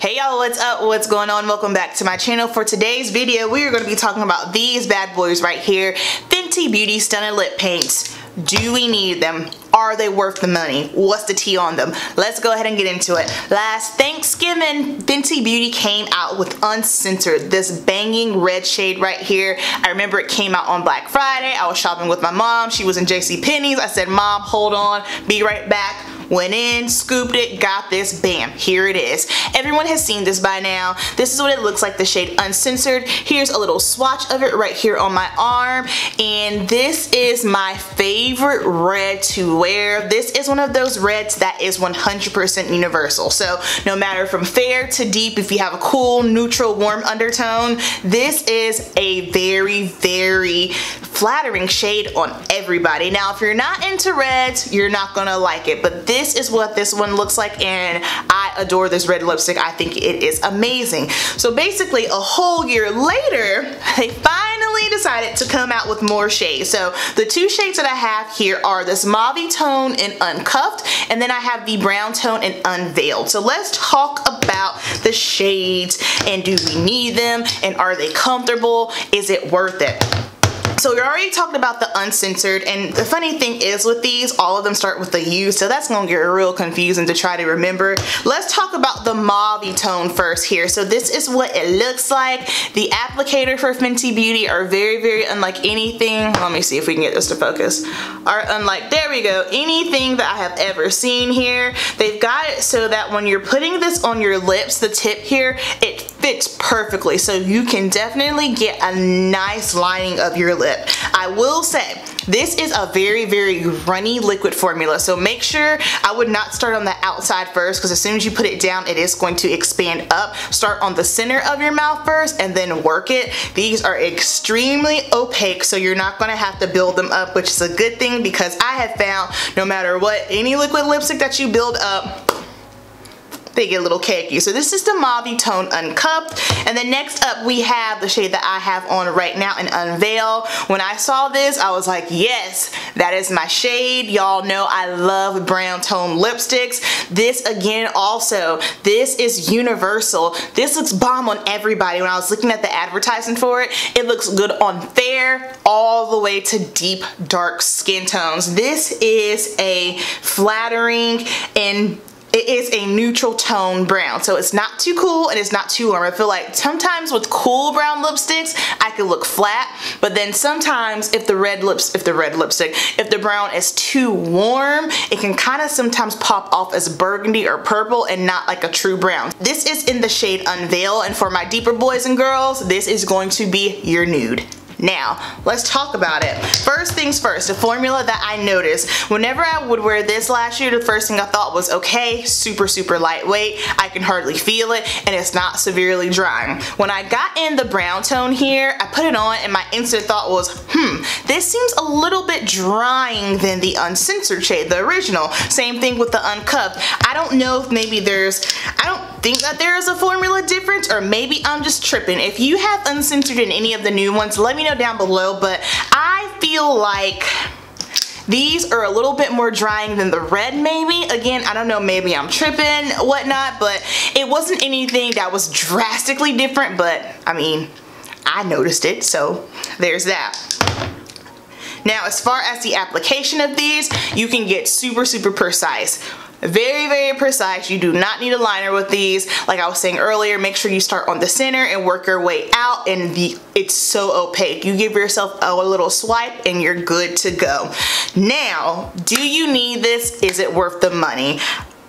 Hey y'all, what's up? What's going on? Welcome back to my channel. For today's video, we are going to be talking about these bad boys right here. Fenty Beauty Stunna Lip Paints. Do we need them? Are they worth the money? What's the tea on them? Let's go ahead and get into it. Last Thanksgiving, Fenty Beauty came out with Uncensored, this banging red shade right here. I remember it came out on Black Friday. I was shopping with my mom. She was in JCPenney's. I said, Mom, hold on, be right back. Went in, scooped it, got this, bam, here it is. Everyone has seen this by now. This is what it looks like, the shade Uncensored. Here's a little swatch of it right here on my arm, and this is my favorite red to wear. This is one of those reds that is 100% universal. So no matter from fair to deep, if you have a cool, neutral, warm undertone, this is a very, very flattering shade on everybody. Now, if you're not into reds, you're not gonna like it, but this is what this one looks like, and I adore this red lipstick. I think it is amazing. So basically, a whole year later, they finally decided to come out with more shades. So the two shades that I have here are this mauve tone in Uncuffed, and then I have the brown tone in Unveiled. So let's talk about the shades, and do we need them, and are they comfortable? Is it worth it? So we already talked about the Uncensored, and the funny thing is with these, all of them start with the U, so that's gonna get real confusing to try to remember. Let's talk about the mauve tone first here. So this is what it looks like. The applicator for Fenty Beauty are very, very unlike anything. Let me see if we can get this to focus. Are unlike, there we go, anything that I have ever seen here. They've got it so that when you're putting this on your lips, the tip here, it fits perfectly, so you can definitely get a nice lining of your lip. I will say, this is a very, very runny liquid formula, so make sure, I would not start on the outside first, because as soon as you put it down, it is going to expand up. Start on the center of your mouth first, and then work it. These are extremely opaque, so you're not going to have to build them up, which is a good thing, because I have found no matter what, any liquid lipstick that you build up, they get a little cakey. So this is the mauve tone Uncupped, and then next up we have the shade that I have on right now in Unveil. When I saw this, I was like, yes, that is my shade. Y'all know I love brown tone lipsticks. This again also, this is universal. This looks bomb on everybody. When I was looking at the advertising for it, it looks good on fair all the way to deep dark skin tones. This is a flattering and it is a neutral tone brown, so it's not too cool and it's not too warm. I feel like sometimes with cool brown lipsticks, I could look flat, but then sometimes if the brown is too warm, it can kind of sometimes pop off as burgundy or purple and not like a true brown. This is in the shade Unveil, and for my deeper boys and girls, this is going to be your nude. Now, let's talk about it. First things first, the formula that I noticed, whenever I would wear this last year, the first thing I thought was, okay, super, super lightweight, I can hardly feel it, and it's not severely drying. When I got in the brown tone here, I put it on, and my instant thought was, this seems a little bit drying than the Uncensored shade, the original. Same thing with the Uncuffed. I don't know if maybe I don't think that there is a formula difference, or maybe I'm just tripping. If you have Uncensored in any of the new ones, let me know down below, but I feel like these are a little bit more drying than the red maybe. Again, I don't know, maybe I'm tripping, whatnot, but it wasn't anything that was drastically different, but I mean, I noticed it, so there's that. Now, as far as the application of these, you can get super, super precise. Very, very precise. You do not need a liner with these. Like I was saying earlier, make sure you start on the center and work your way out, and it's so opaque. You give yourself a little swipe and you're good to go. Now, do you need this? Is it worth the money?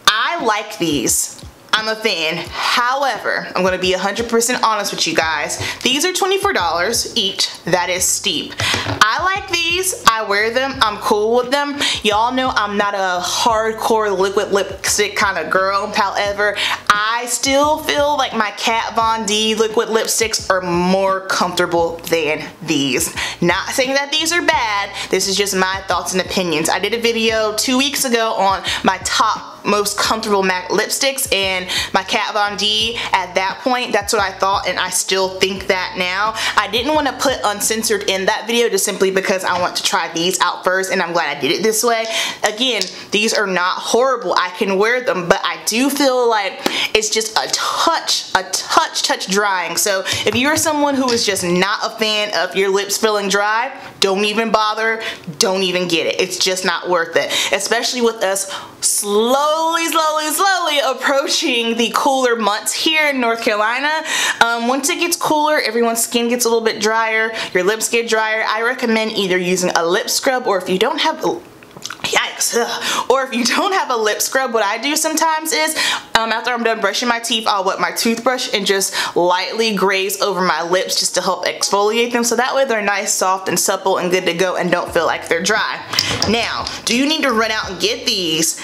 I like these. I'm a fan. However, I'm going to be 100% honest with you guys. These are $24 each. That is steep. I like these. I wear them. I'm cool with them. Y'all know I'm not a hardcore liquid lipstick kind of girl. However, I still feel like my Kat Von D liquid lipsticks are more comfortable than these. Not saying that these are bad. This is just my thoughts and opinions. I did a video 2 weeks ago on my top most comfortable MAC lipsticks, and my Kat Von D at that point, that's what I thought, and I still think that now. I didn't want to put Uncensored in that video just simply because I want to try these out first, and I'm glad I did it this way. Again, these are not horrible. I can wear them, but I do feel like it's just a touch drying. So if you're someone who is just not a fan of your lips feeling dry, don't even bother, don't even get it. It's just not worth it, especially with us slowly approaching the cooler months here in North Carolina. Once it gets cooler, everyone's skin gets a little bit drier, your lips get drier. I recommend either using a lip scrub, or if you don't have or if you don't have a lip scrub, what I do sometimes is after I'm done brushing my teeth, I'll wet my toothbrush and just lightly graze over my lips just to help exfoliate them, so that way they're nice, soft, and supple and good to go and don't feel like they're dry. Now, do you need to run out and get these?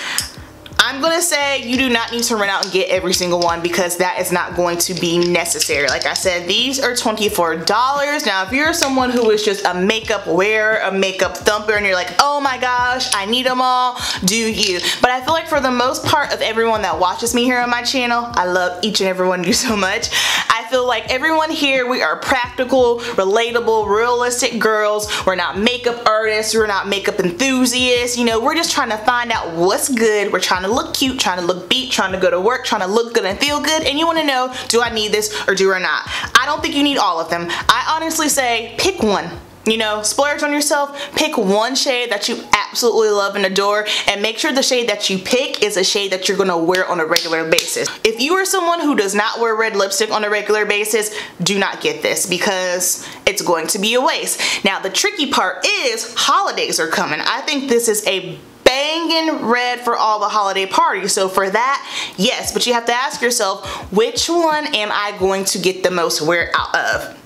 I'm gonna say you do not need to run out and get every single one, because that is not going to be necessary. Like I said, these are $24. Now, if you're someone who is just a makeup wearer, a makeup thumper, and you're like, oh my gosh, I need them all, do you. But I feel like for the most part of everyone that watches me here on my channel, I love each and every one of you so much. I feel like everyone here, we are practical, relatable, realistic girls. We're not makeup artists, we're not makeup enthusiasts, you know, we're just trying to find out what's good. We're trying to look cute, trying to look beat, trying to go to work, trying to look good and feel good, and you want to know, do I need this or do I not? I don't think you need all of them. I honestly say pick one. You know, splurge on yourself, pick one shade that you absolutely love and adore, and make sure the shade that you pick is a shade that you're gonna wear on a regular basis. If you are someone who does not wear red lipstick on a regular basis, do not get this, because it's going to be a waste. Now, the tricky part is holidays are coming. I think this is a banging red for all the holiday parties. So for that, yes, but you have to ask yourself, which one am I going to get the most wear out of?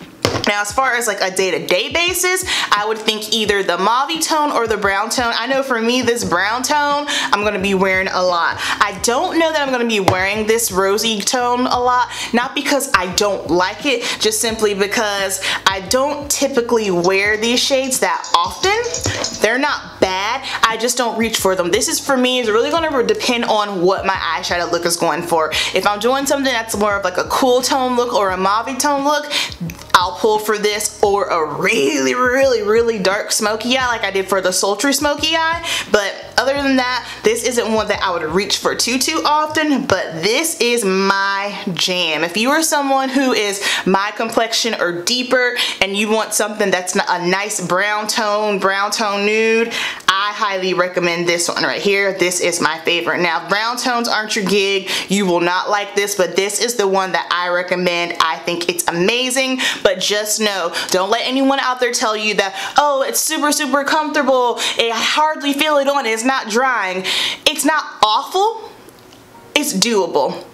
Now, as far as like a day-to-day basis, I would think either the mauve tone or the brown tone. I know for me, this brown tone, I'm going to be wearing a lot. I don't know that I'm going to be wearing this rosy tone a lot, not because I don't like it, just simply because I don't typically wear these shades that often. They're not bad, I just don't reach for them. This is, for me, is really going to depend on what my eyeshadow look is going for. If I'm doing something that's more of like a cool tone look or a mauve tone look, I'll pull for this, or a really dark smoky eye like I did for the sultry smoky eye. But other than that, this isn't one that I would reach for too often, but this is my jam. If you are someone who is my complexion or deeper and you want something that's a nice brown tone nude, I highly recommend this one right here. This is my favorite. Now, if brown tones aren't your gig, you will not like this, but this is the one that I recommend. I think it's amazing, but just know, don't let anyone out there tell you that, oh, it's super comfortable, I hardly feel it on, it's not drying. It's not awful, it's doable.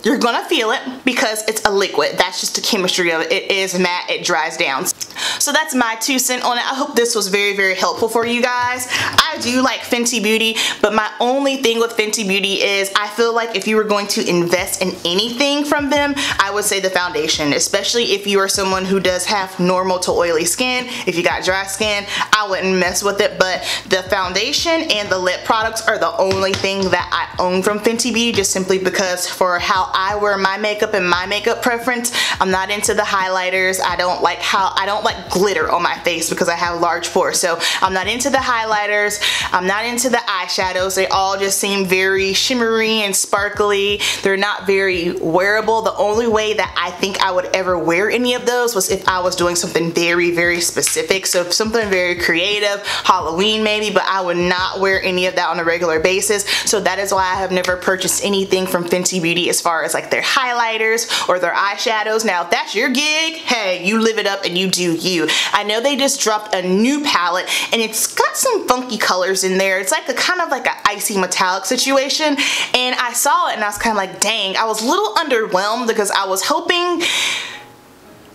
You're gonna feel it because it's a liquid. That's just the chemistry of it. It is matte, it dries down. So that's my 2 cents on it. I hope this was very helpful for you guys. I do like Fenty Beauty, but my only thing with Fenty Beauty is I feel like if you were going to invest in anything from them, I would say the foundation, especially if you are someone who does have normal to oily skin. If you got dry skin, I wouldn't mess with it, but the foundation and the lip products are the only thing that I own from Fenty Beauty, just simply because for how I wear my makeup and my makeup preference, I'm not into the highlighters. I don't like glitter on my face because I have large pores, so I'm not into the highlighters. I'm not into the eyeshadows. They all just seem very shimmery and sparkly. They're not very wearable. The only way that I think I would ever wear any of those was if I was doing something very specific, so something very creative, Halloween maybe, but I would not wear any of that on a regular basis. So that is why I have never purchased anything from Fenty Beauty as far as like their highlighters or their eyeshadows. Now, if that's your gig, hey, you live it up and you do you. I know they just dropped a new palette and it's got some funky colors in there. It's like a kind of like an icy metallic situation, and I saw it and I was kind of like, dang, I was a little underwhelmed because I was hoping,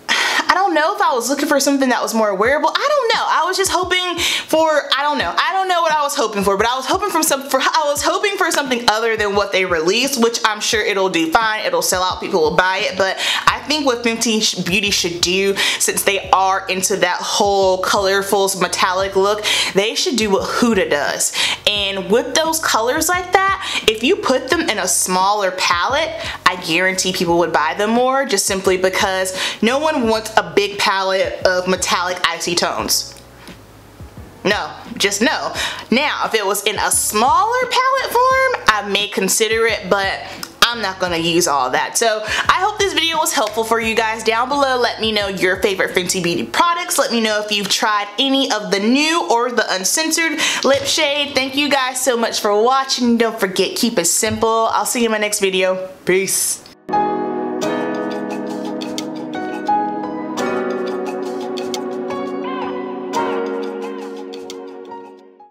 I don't know if I was looking for something that was more wearable. I don't know. I was just hoping for, I don't know what I was hoping for, but I was hoping for something other than what they released, which I'm sure it'll do fine. It'll sell out. People will buy it. But I think what Fenty Beauty should do, since they are into that whole colorful metallic look, they should do what Huda does. And with those colors like that, if you put them in a smaller palette, I guarantee people would buy them more, just simply because no one wants a big palette of metallic icy tones. No, just no. Now, if it was in a smaller palette form, I may consider it, but I'm not gonna use all that. So I hope this video was helpful for you guys. Down below, let me know your favorite Fenty Beauty products. Let me know if you've tried any of the new or the uncensored lip shade. Thank you guys so much for watching. Don't forget, keep it simple. I'll see you in my next video. Peace.